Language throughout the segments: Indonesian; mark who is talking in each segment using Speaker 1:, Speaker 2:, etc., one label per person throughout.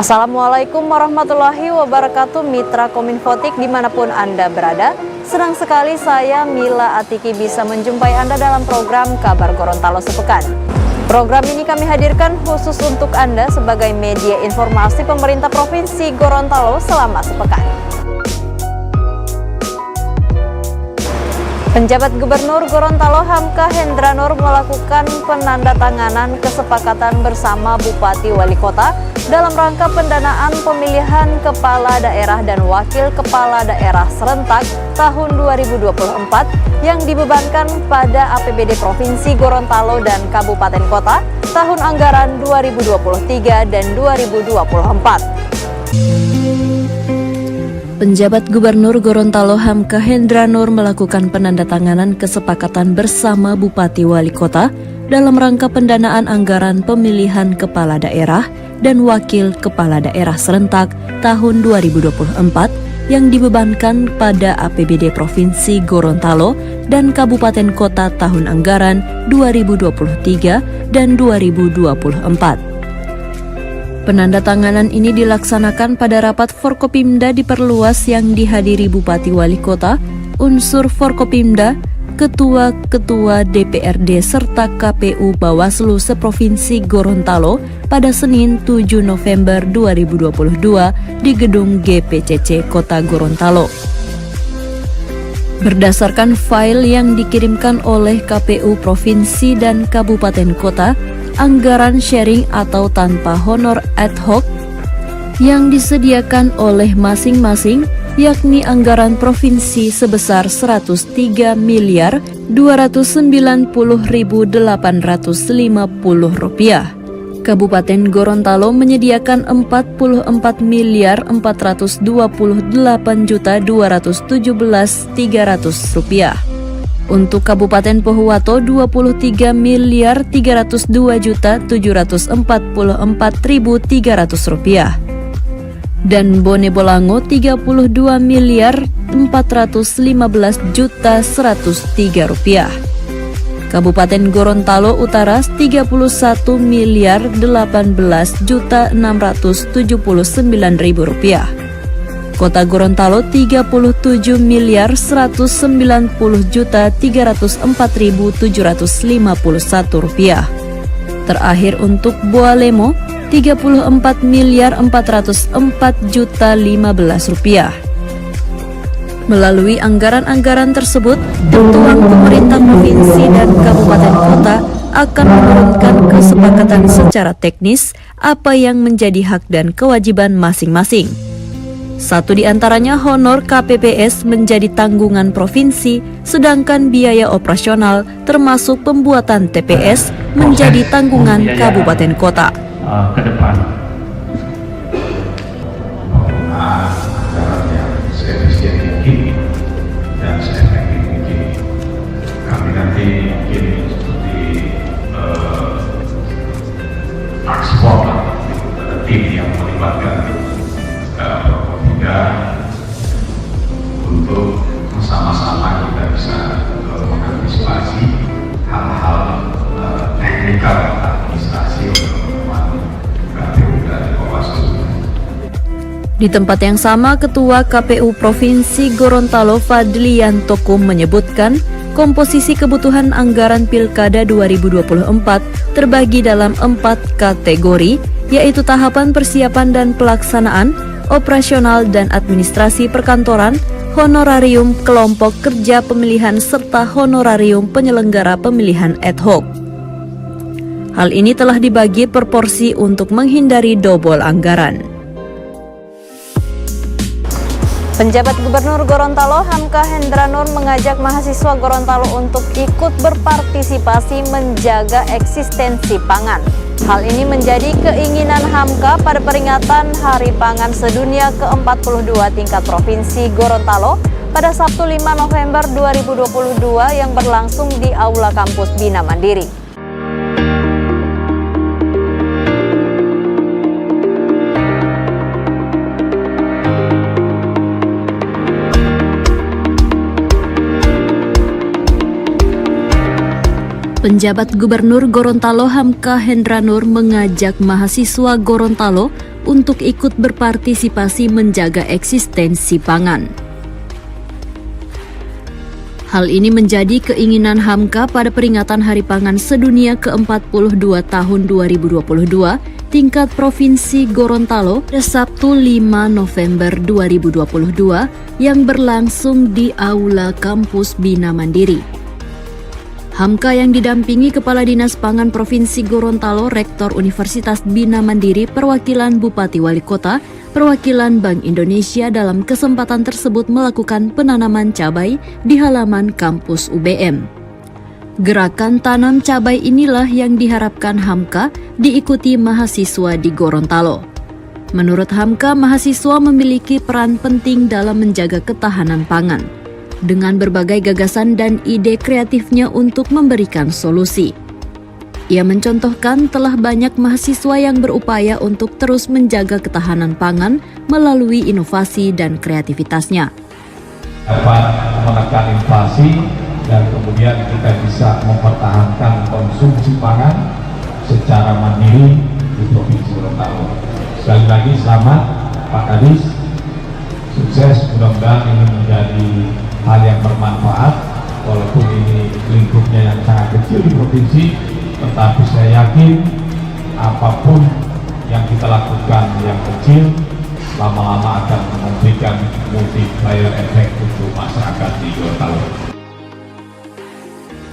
Speaker 1: Assalamualaikum warahmatullahi wabarakatuh, Mitra Kominfotik dimanapun Anda berada. Senang sekali saya Mila Atiki bisa menjumpai Anda dalam program Kabar Gorontalo Sepekan. Program ini kami hadirkan khusus untuk Anda sebagai media informasi pemerintah Provinsi Gorontalo selama sepekan. Penjabat Gubernur Gorontalo Hamka Hendra Nur melakukan penandatanganan kesepakatan bersama Bupati Wali Kota dalam rangka pendanaan pemilihan Kepala Daerah dan Wakil Kepala Daerah serentak tahun 2024 yang dibebankan pada APBD Provinsi Gorontalo dan Kabupaten Kota tahun anggaran 2023 dan 2024. Penjabat Gubernur Gorontalo Hamka Hendra Nur melakukan penandatanganan kesepakatan bersama Bupati Wali Kota dalam rangka pendanaan anggaran pemilihan Kepala Daerah dan Wakil Kepala Daerah serentak tahun 2024 yang dibebankan pada APBD Provinsi Gorontalo dan Kabupaten Kota tahun anggaran 2023 dan 2024. Penandatanganan ini dilaksanakan pada rapat Forkopimda diperluas yang dihadiri Bupati Wali Kota, unsur Forkopimda, Ketua-Ketua DPRD serta KPU Bawaslu seprovinsi Gorontalo pada Senin 7 November 2022 di Gedung GPCC Kota Gorontalo. Berdasarkan file yang dikirimkan oleh KPU Provinsi dan Kabupaten Kota, anggaran sharing atau tanpa honor ad hoc yang disediakan oleh masing-masing yakni anggaran provinsi sebesar Rp103.290.850. Kabupaten Gorontalo menyediakan Rp48.278.217.300. Untuk Kabupaten Pohuwato Rp22.302.744.300 dan Bone Bolango Rp31.415.103. Kabupaten Gorontalo Utara Rp30.118.679.000. Kota Gorontalo Rp37.190.304.751. Terakhir untuk Boalemo Rp34.404.015. Melalui anggaran-anggaran tersebut, Ketua Pemerintah Provinsi dan Kabupaten Kota akan menurunkan kesepakatan secara teknis apa yang menjadi hak dan kewajiban masing-masing. Satu di antaranya honor KPPS menjadi tanggungan provinsi, sedangkan biaya operasional termasuk pembuatan TPS menjadi tanggungan kabupaten kota.
Speaker 2: Ke depan seefisien mungkin dan seefektif mungkin. Kami nanti mungkin seperti task force ada tim yang melibatkan untuk bersama-sama kita bisa mengantisipasi hal-hal teknikal administrasi untuk teman-teman KPU dan Bawaslu.
Speaker 1: Di tempat yang sama, Ketua KPU Provinsi Gorontalo Fadlian Tokum menyebutkan komposisi kebutuhan anggaran Pilkada 2024 terbagi dalam 4 kategori, yaitu tahapan persiapan dan pelaksanaan, operasional dan administrasi perkantoran, honorarium kelompok kerja pemilihan serta honorarium penyelenggara pemilihan ad hoc. Hal ini telah dibagi per porsi untuk menghindari dobol anggaran. Penjabat Gubernur Gorontalo Hamka Hendra Nur mengajak mahasiswa Gorontalo untuk ikut berpartisipasi menjaga eksistensi pangan. Hal ini menjadi keinginan Hamka pada peringatan Hari Pangan Sedunia ke-42 tingkat Provinsi Gorontalo pada Sabtu 5 November 2022 yang berlangsung di Aula Kampus Bina Mandiri. Penjabat Gubernur Gorontalo Hamka Hendra Nur mengajak mahasiswa Gorontalo untuk ikut berpartisipasi menjaga eksistensi pangan. Hal ini menjadi keinginan Hamka pada peringatan Hari Pangan Sedunia ke-42 tahun 2022 tingkat Provinsi Gorontalo pada Sabtu 5 November 2022 yang berlangsung di Aula Kampus Bina Mandiri. Hamka yang didampingi Kepala Dinas Pangan Provinsi Gorontalo, Rektor Universitas Bina Mandiri, perwakilan Bupati Wali Kota, perwakilan Bank Indonesia dalam kesempatan tersebut melakukan penanaman cabai di halaman kampus UBM. Gerakan tanam cabai inilah yang diharapkan Hamka diikuti mahasiswa di Gorontalo. Menurut Hamka, mahasiswa memiliki peran penting dalam menjaga ketahanan pangan, dengan berbagai gagasan dan ide kreatifnya untuk memberikan solusi. Ia mencontohkan telah banyak mahasiswa yang berupaya untuk terus menjaga ketahanan pangan melalui inovasi dan kreativitasnya.
Speaker 3: Dapat menekan inflasi dan kemudian kita bisa mempertahankan konsumsi pangan secara mandiri di Provinsi Gorontalo. Sekali lagi selamat Pak Kadis, sukses, mudah-mudahan ini menjadi hal yang bermanfaat walaupun ini lingkupnya yang sangat kecil di provinsi, tetapi saya yakin apapun yang kita lakukan yang kecil lama-lama akan memberikan multiplier efek untuk masyarakat di Gorontalo.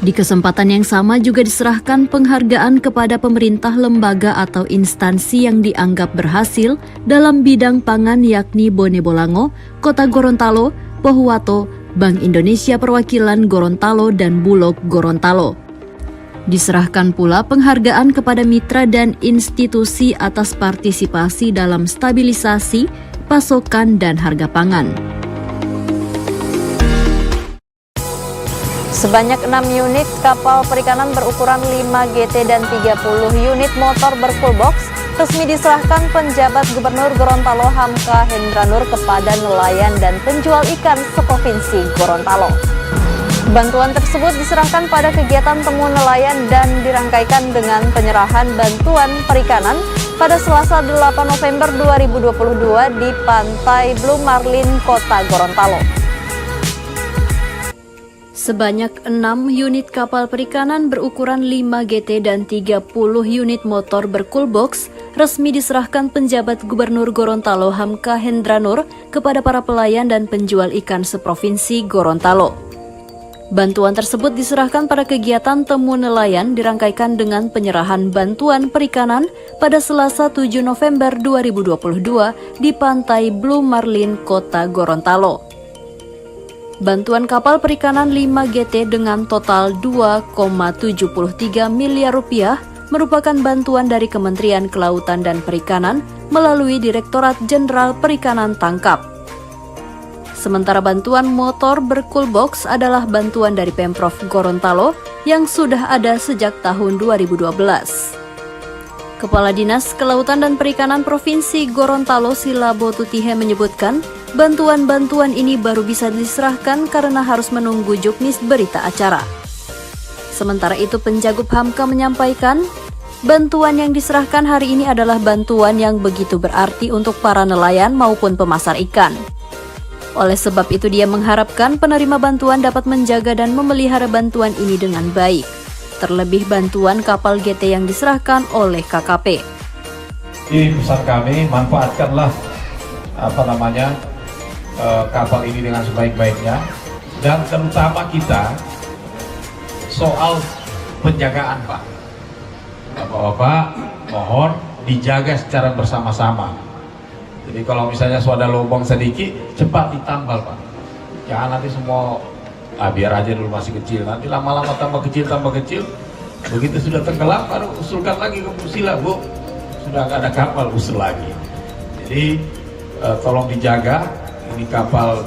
Speaker 1: Di kesempatan yang sama juga diserahkan penghargaan kepada pemerintah, lembaga atau instansi yang dianggap berhasil dalam bidang pangan yakni Bone Bolango, Kota Gorontalo, Pohuwato, Bank Indonesia Perwakilan Gorontalo dan Bulog Gorontalo. Diserahkan pula penghargaan kepada mitra dan institusi atas partisipasi dalam stabilisasi, pasokan, dan harga pangan.
Speaker 4: Sebanyak 6 unit kapal perikanan berukuran 5 GT dan 30 unit motor berfull box resmi diserahkan penjabat Gubernur Gorontalo Hamka Hendranur kepada nelayan dan penjual ikan seprovinsi Gorontalo. Bantuan tersebut diserahkan pada kegiatan temu nelayan dan dirangkaikan dengan penyerahan bantuan perikanan pada Selasa 8 November 2022 di Pantai Blue Marlin, Kota Gorontalo.
Speaker 1: Sebanyak 6 unit kapal perikanan berukuran 5 GT dan 30 unit motor bercool box resmi diserahkan penjabat Gubernur Gorontalo Hamka Hendranur kepada para pelayan dan penjual ikan seprovinsi Gorontalo. Bantuan tersebut diserahkan pada kegiatan temu nelayan dirangkaikan dengan penyerahan bantuan perikanan pada Selasa 7 November 2022 di Pantai Blue Marlin, Kota Gorontalo. Bantuan kapal perikanan 5 GT dengan total 2,73 miliar rupiah merupakan bantuan dari Kementerian Kelautan dan Perikanan melalui Direktorat Jenderal Perikanan Tangkap. Sementara bantuan motor bercool box adalah bantuan dari Pemprov Gorontalo yang sudah ada sejak tahun 2012. Kepala Dinas Kelautan dan Perikanan Provinsi Gorontalo Silabo Tutihe menyebutkan, bantuan-bantuan ini baru bisa diserahkan karena harus menunggu juknis berita acara. Sementara itu Penjagup Hamka menyampaikan, bantuan yang diserahkan hari ini adalah bantuan yang begitu berarti untuk para nelayan maupun pemasar ikan. Oleh sebab itu dia mengharapkan penerima bantuan dapat menjaga dan memelihara bantuan ini dengan baik. Terlebih bantuan kapal GT yang diserahkan oleh KKP.
Speaker 3: Di pesan kami, manfaatkanlah kapal ini dengan sebaik-baiknya, dan terutama kita soal penjagaan, Pak. Bapak-bapak mohon dijaga secara bersama-sama. Jadi kalau misalnya sudah lubang sedikit, cepat ditambal, Pak. Jangan nanti semua biar aja dulu masih kecil, nanti lama-lama tambah kecil, begitu sudah tenggelam baru usulkan lagi ke Pusila, Bu, sudah nggak ada kapal, usul lagi. Jadi tolong dijaga, ini kapal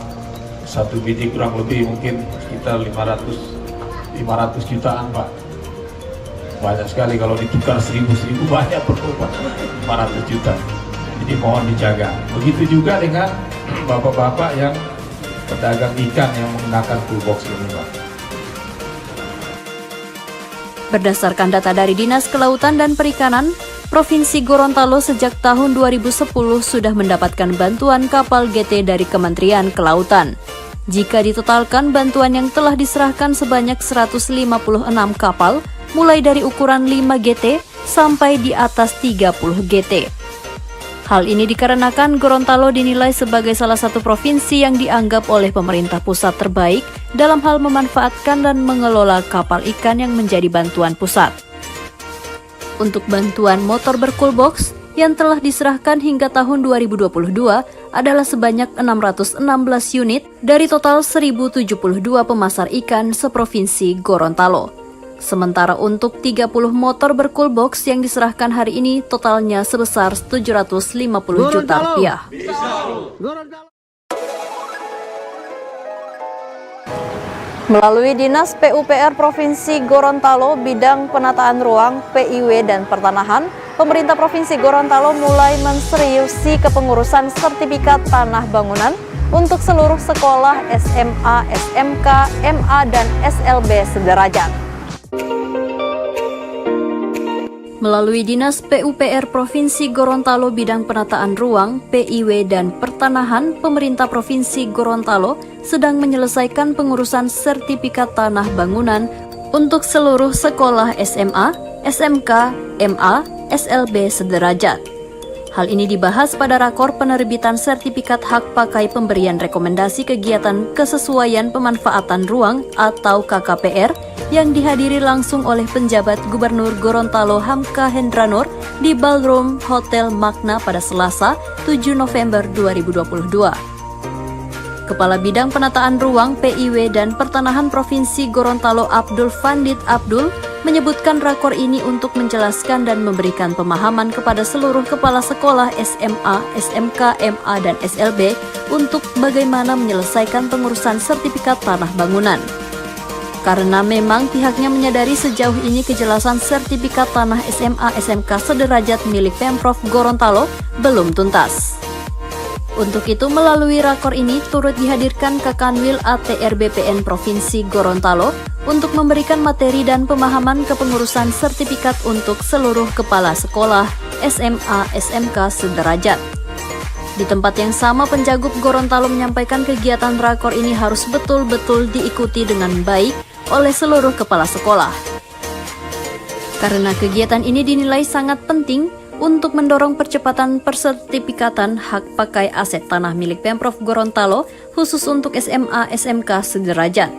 Speaker 3: satu biji kurang lebih mungkin sekitar 500 jutaan, Pak. Banyak sekali, kalau ditukar 1000 banyak perlu, Pak, 500 juta. Jadi mohon dijaga. Begitu juga dengan bapak-bapak yang pedagang ikan yang menggunakan toolbox ini, Pak.
Speaker 1: Berdasarkan data dari Dinas Kelautan dan Perikanan, Provinsi Gorontalo sejak tahun 2010 sudah mendapatkan bantuan kapal GT dari Kementerian Kelautan. Jika ditotalkan, bantuan yang telah diserahkan sebanyak 156 kapal, mulai dari ukuran 5 GT sampai di atas 30 GT. Hal ini dikarenakan Gorontalo dinilai sebagai salah satu provinsi yang dianggap oleh pemerintah pusat terbaik dalam hal memanfaatkan dan mengelola kapal ikan yang menjadi bantuan pusat. Untuk bantuan motor bercoolbox yang telah diserahkan hingga tahun 2022 adalah sebanyak 616 unit dari total 1072 pemasar ikan seprovinsi Gorontalo. Sementara untuk 30 motor bercoolbox yang diserahkan hari ini totalnya sebesar 750 juta rupiah.
Speaker 4: Melalui Dinas PUPR Provinsi Gorontalo, bidang penataan ruang, PIW, dan pertanahan, pemerintah Provinsi Gorontalo mulai menseriusi kepengurusan sertifikat tanah bangunan untuk seluruh sekolah SMA, SMK, MA, dan SLB sederajat.
Speaker 1: Melalui Dinas PUPR Provinsi Gorontalo bidang penataan ruang, PIW, dan pertanahan, pemerintah Provinsi Gorontalo sedang menyelesaikan pengurusan sertifikat tanah bangunan untuk seluruh sekolah SMA, SMK, MA, SLB sederajat. Hal ini dibahas pada rakor penerbitan sertifikat hak pakai pemberian rekomendasi kegiatan kesesuaian pemanfaatan ruang atau KKPR yang dihadiri langsung oleh penjabat Gubernur Gorontalo Hamka Hendranur di Ballroom Hotel Magna pada Selasa, 7 November 2022. Kepala Bidang Penataan Ruang, PIW, dan Pertanahan Provinsi Gorontalo Abdul Fandit Abdul menyebutkan rakor ini untuk menjelaskan dan memberikan pemahaman kepada seluruh kepala sekolah SMA, SMK, MA, dan SLB untuk bagaimana menyelesaikan pengurusan sertifikat tanah bangunan. Karena memang pihaknya menyadari sejauh ini kejelasan sertifikat tanah SMA, SMK sederajat milik Pemprov Gorontalo belum tuntas. Untuk itu, melalui rakor ini turut dihadirkan Kakanwil ATR BPN Provinsi Gorontalo untuk memberikan materi dan pemahaman kepengurusan sertifikat untuk seluruh kepala sekolah SMA, SMK sederajat. Di tempat yang sama, Penjagup Gorontalo menyampaikan kegiatan rakor ini harus betul-betul diikuti dengan baik oleh seluruh kepala sekolah. Karena kegiatan ini dinilai sangat penting untuk mendorong percepatan persertifikatan hak pakai aset tanah milik Pemprov Gorontalo khusus untuk SMA, SMK sederajat.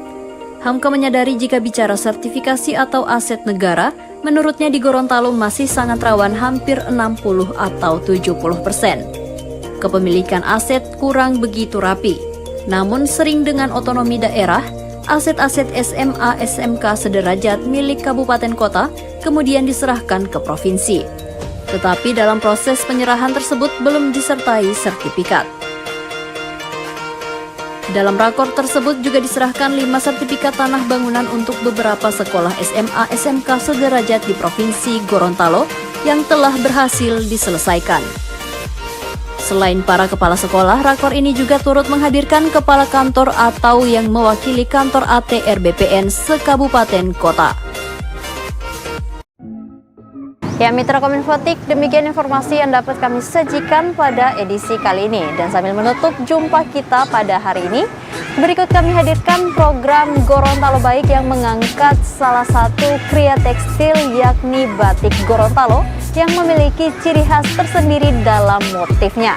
Speaker 1: Hamka menyadari jika bicara sertifikasi atau aset negara, menurutnya di Gorontalo masih sangat rawan hampir 60 atau 70%. Kepemilikan aset kurang begitu rapi. Namun sering dengan otonomi daerah, aset-aset SMA, SMK sederajat milik kabupaten kota kemudian diserahkan ke provinsi. Tetapi dalam proses penyerahan tersebut belum disertai sertifikat. Dalam rakor tersebut juga diserahkan 5 sertifikat tanah bangunan untuk beberapa sekolah SMA, SMK sederajat di Provinsi Gorontalo yang telah berhasil diselesaikan. Selain para kepala sekolah, rakor ini juga turut menghadirkan kepala kantor atau yang mewakili kantor ATR BPN sekabupaten kota.
Speaker 4: Ya, Mitra Kominfotik, demikian informasi yang dapat kami sajikan pada edisi kali ini. Dan sambil menutup jumpa kita pada hari ini, berikut kami hadirkan program Gorontalo Baik yang mengangkat salah satu kriya tekstil yakni batik Gorontalo yang memiliki ciri khas tersendiri dalam motifnya.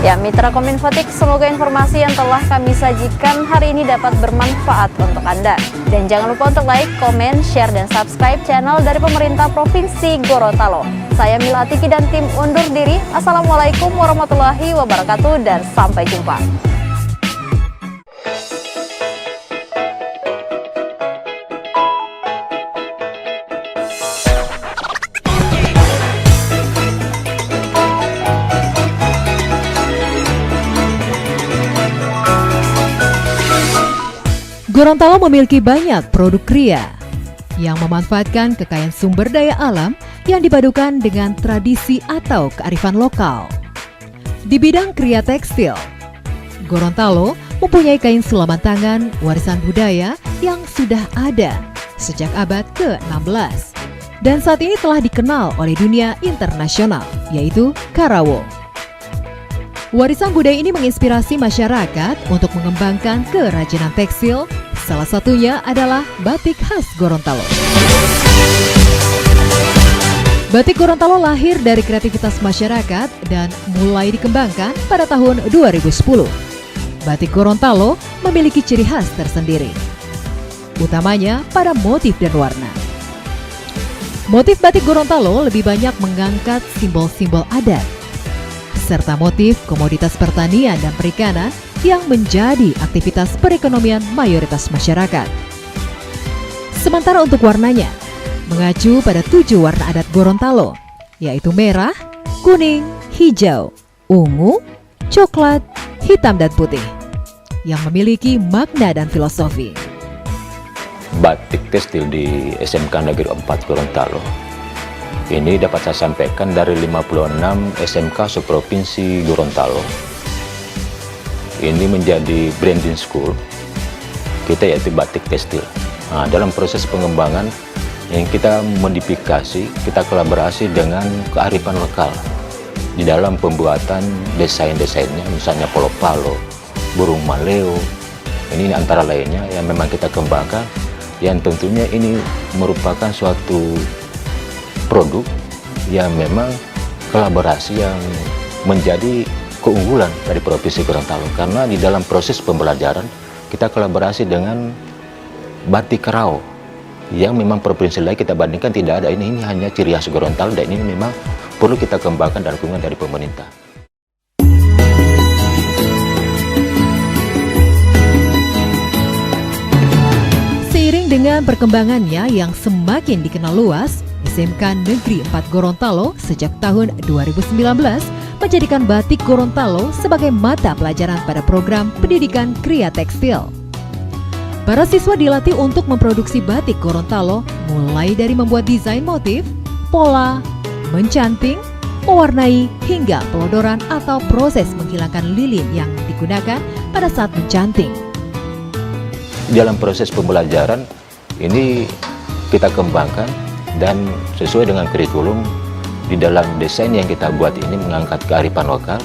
Speaker 4: Ya, Mitra Kominfotik, semoga informasi yang telah kami sajikan hari ini dapat bermanfaat untuk Anda. Dan jangan lupa untuk like, komen, share, dan subscribe channel dari pemerintah Provinsi Gorontalo. Saya Mila Tiki dan tim undur diri. Assalamualaikum warahmatullahi wabarakatuh dan sampai jumpa.
Speaker 5: Gorontalo memiliki banyak produk kria yang memanfaatkan kekayaan sumber daya alam yang dipadukan dengan tradisi atau kearifan lokal. Di bidang kria tekstil, Gorontalo mempunyai kain sulaman tangan warisan budaya yang sudah ada sejak abad ke-16. dan saat ini telah dikenal oleh dunia internasional, yaitu Karawo. Warisan budaya ini menginspirasi masyarakat untuk mengembangkan kerajinan tekstil, salah satunya adalah batik khas Gorontalo. Batik Gorontalo lahir dari kreativitas masyarakat dan mulai dikembangkan pada tahun 2010. Batik Gorontalo memiliki ciri khas tersendiri, utamanya pada motif dan warna. Motif batik Gorontalo lebih banyak mengangkat simbol-simbol adat, serta motif komoditas pertanian dan perikanan yang menjadi aktivitas perekonomian mayoritas masyarakat. Sementara untuk warnanya, mengacu pada 7 warna adat Gorontalo, yaitu merah, kuning, hijau, ungu, coklat, hitam dan putih, yang memiliki makna dan filosofi.
Speaker 6: Batik tekstil di SMK Negeri 4 Gorontalo ini dapat saya sampaikan dari 56 SMK seprovinsi Gorontalo. Ini menjadi branding school kita, yaitu batik tekstil. Nah, dalam proses pengembangan yang kita modifikasi, kita kolaborasi dengan kearifan lokal di dalam pembuatan desain-desainnya, misalnya polo-palo, burung maleo. Ini antara lainnya yang memang kita kembangkan, yang tentunya ini merupakan suatu produk yang memang kolaborasi yang menjadi keunggulan dari Provinsi Gorontalo, karena di dalam proses pembelajaran kita kolaborasi dengan batik Karawo yang memang provinsi lain kita bandingkan tidak ada. Ini hanya ciri khas Gorontalo dan ini memang perlu kita kembangkan dan dukungan dari pemerintah.
Speaker 5: Seiring dengan perkembangannya yang semakin dikenal luas, SMK Negeri 4 Gorontalo sejak tahun 2019 menjadikan batik Gorontalo sebagai mata pelajaran pada program pendidikan Kria Tekstil. Para siswa dilatih untuk memproduksi batik Gorontalo mulai dari membuat desain motif, pola, mencanting, mewarnai, hingga pelodoran atau proses menghilangkan lilin yang digunakan pada saat mencanting.
Speaker 6: Dalam proses pembelajaran ini kita kembangkan dan sesuai dengan kurikulum di dalam desain yang kita buat ini mengangkat kearifan lokal,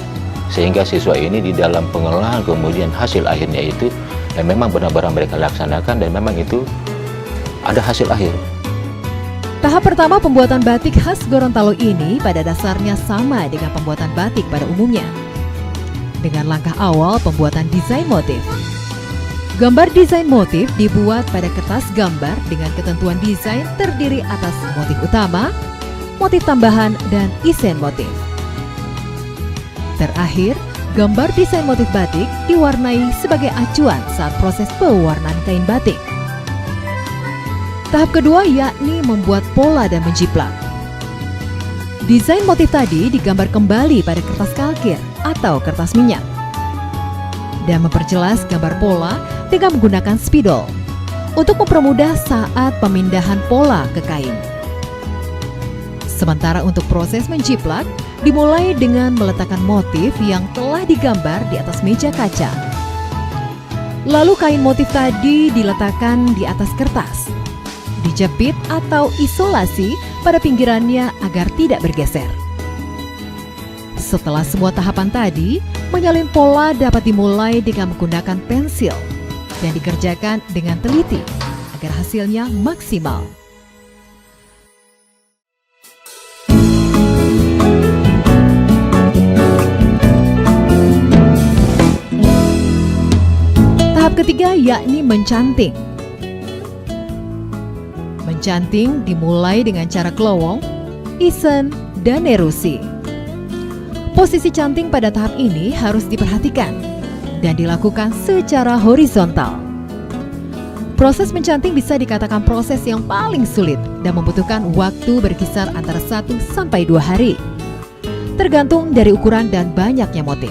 Speaker 6: sehingga siswa ini di dalam pengolahan kemudian hasil akhirnya itu dan memang benar-benar mereka laksanakan dan memang itu ada hasil akhir.
Speaker 5: Tahap pertama pembuatan batik khas Gorontalo ini pada dasarnya sama dengan pembuatan batik pada umumnya, dengan langkah awal pembuatan desain motif. Gambar desain motif dibuat pada kertas gambar dengan ketentuan desain terdiri atas motif utama, motif tambahan, dan isen motif. Terakhir, gambar desain motif batik diwarnai sebagai acuan saat proses pewarnaan kain batik. Tahap kedua yakni membuat pola dan menjiplak. Desain motif tadi digambar kembali pada kertas kalkir atau kertas minyak dan memperjelas gambar pola dengan menggunakan spidol untuk mempermudah saat pemindahan pola ke kain. Sementara untuk proses menjiplak dimulai dengan meletakkan motif yang telah digambar di atas meja kaca. Lalu kain motif tadi diletakkan di atas kertas, dijepit atau isolasi pada pinggirannya agar tidak bergeser. Setelah semua tahapan tadi, menyalin pola dapat dimulai dengan menggunakan pensil dan dikerjakan dengan teliti agar hasilnya maksimal. Tahap ketiga yakni mencanting. Mencanting dimulai dengan cara kelowong, isen, dan erusi. Posisi canting pada tahap ini harus diperhatikan dan dilakukan secara horizontal. Proses mencanting bisa dikatakan proses yang paling sulit dan membutuhkan waktu berkisar antara 1 sampai 2 hari, tergantung dari ukuran dan banyaknya motif.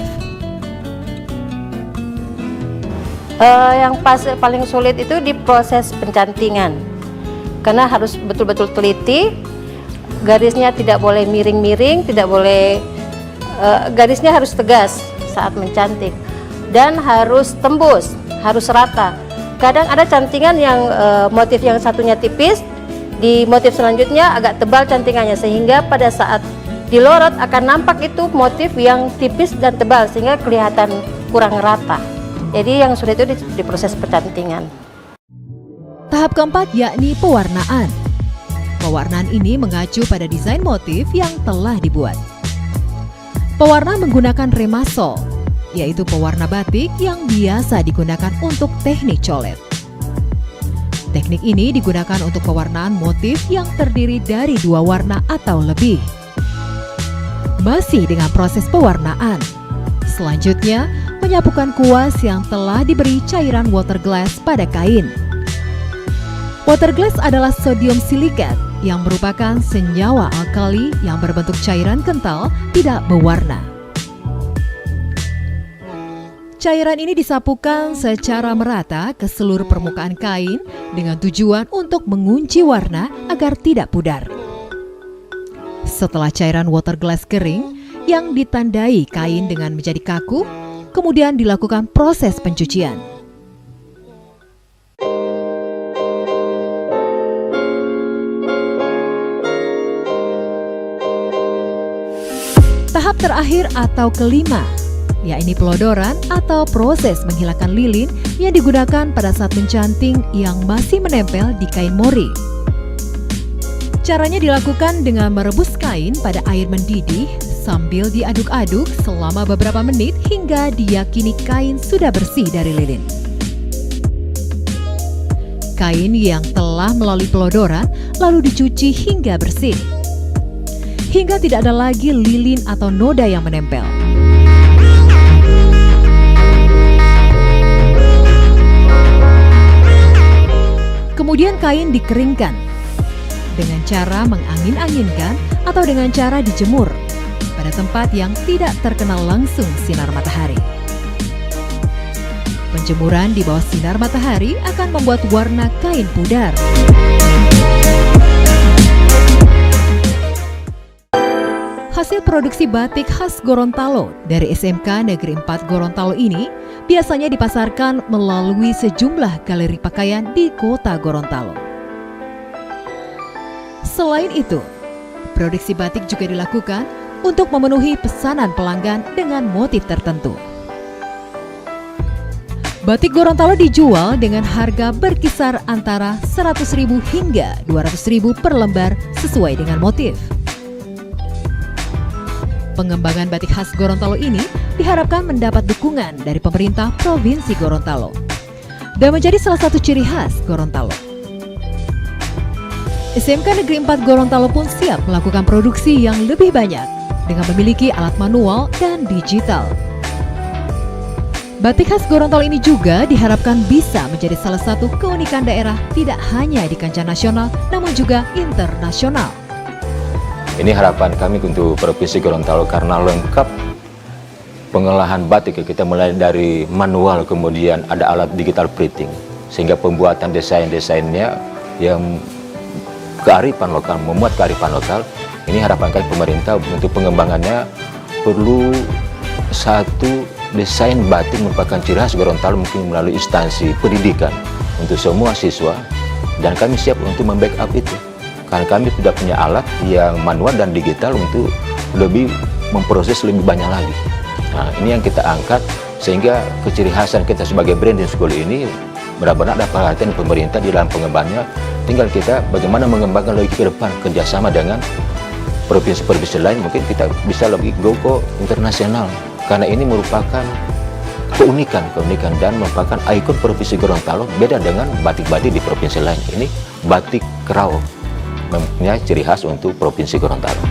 Speaker 7: Yang paling sulit itu di proses pencantingan, karena harus betul-betul teliti, garisnya tidak boleh miring-miring, tidak boleh garisnya harus tegas saat mencanting dan harus tembus, harus rata. Kadang ada cantingan yang motif yang satunya tipis, Di motif selanjutnya agak tebal cantingannya, sehingga pada saat dilorot akan nampak itu motif yang tipis dan tebal sehingga kelihatan kurang rata. Jadi yang sulit itu di proses percantingan.
Speaker 5: Tahap keempat yakni pewarnaan. Pewarnaan ini mengacu pada desain motif yang telah dibuat. Pewarna menggunakan remasol, yaitu pewarna batik yang biasa digunakan untuk teknik colet. Teknik ini digunakan untuk pewarnaan motif yang terdiri dari 2 warna atau lebih. Masih dengan proses pewarnaan. Selanjutnya, menyapukan kuas yang telah diberi cairan water glass pada kain. Water glass adalah sodium silikat yang merupakan senyawa alkali yang berbentuk cairan kental tidak berwarna. Cairan ini disapukan secara merata ke seluruh permukaan kain dengan tujuan untuk mengunci warna agar tidak pudar. Setelah cairan water glass kering yang ditandai kain dengan menjadi kaku, kemudian dilakukan proses pencucian. Tahap terakhir atau kelima, yakni pelodoran atau proses menghilangkan lilin yang digunakan pada saat mencanting yang masih menempel di kain mori. Caranya dilakukan dengan merebus kain pada air mendidih sambil diaduk-aduk selama beberapa menit hingga diyakini kain sudah bersih dari lilin. Kain yang telah melalui pelodoran lalu dicuci hingga bersih, hingga tidak ada lagi lilin atau noda yang menempel. Kemudian kain dikeringkan dengan cara mengangin-anginkan atau dengan cara dijemur pada tempat yang tidak terkena langsung sinar matahari. Penjemuran di bawah sinar matahari akan membuat warna kain pudar. Hasil produksi batik khas Gorontalo dari SMK Negeri 4 Gorontalo ini biasanya dipasarkan melalui sejumlah galeri pakaian di kota Gorontalo. Selain itu, produksi batik juga dilakukan untuk memenuhi pesanan pelanggan dengan motif tertentu. Batik Gorontalo dijual dengan harga berkisar antara 100.000 hingga 200.000 per lembar sesuai dengan motif. Pengembangan batik khas Gorontalo ini diharapkan mendapat dukungan dari pemerintah Provinsi Gorontalo dan menjadi salah satu ciri khas Gorontalo. SMK Negeri 4 Gorontalo pun siap melakukan produksi yang lebih banyak dengan memiliki alat manual dan digital. Batik khas Gorontalo ini juga diharapkan bisa menjadi salah satu keunikan daerah tidak hanya di kancah nasional namun juga internasional.
Speaker 6: Ini harapan kami untuk Provinsi Gorontalo karena lengkap pengolahan batik kita mulai dari manual, kemudian ada alat digital printing sehingga pembuatan desain-desainnya yang kearifan lokal, memuat kearifan lokal. Ini harapan kami pemerintah untuk pengembangannya perlu satu desain batik merupakan ciri khas Gorontalo mungkin melalui instansi pendidikan untuk semua siswa, dan kami siap untuk membackup itu karena kami sudah punya alat yang manual dan digital untuk lebih memproses lebih banyak lagi. Nah, ini yang kita angkat sehingga keciri khasan kita sebagai branding school ini benar-benar ada perhatian pemerintah di dalam pengembangannya. Tinggal kita bagaimana mengembangkan lagi ke depan kerjasama dengan provinsi-provinsi lain, mungkin kita bisa lebih go ke internasional karena ini merupakan keunikan dan merupakan ikon Provinsi Gorontalo, beda dengan batik-batik di provinsi lain. Ini batik kerau mempunyai ciri khas untuk Provinsi Gorontalo.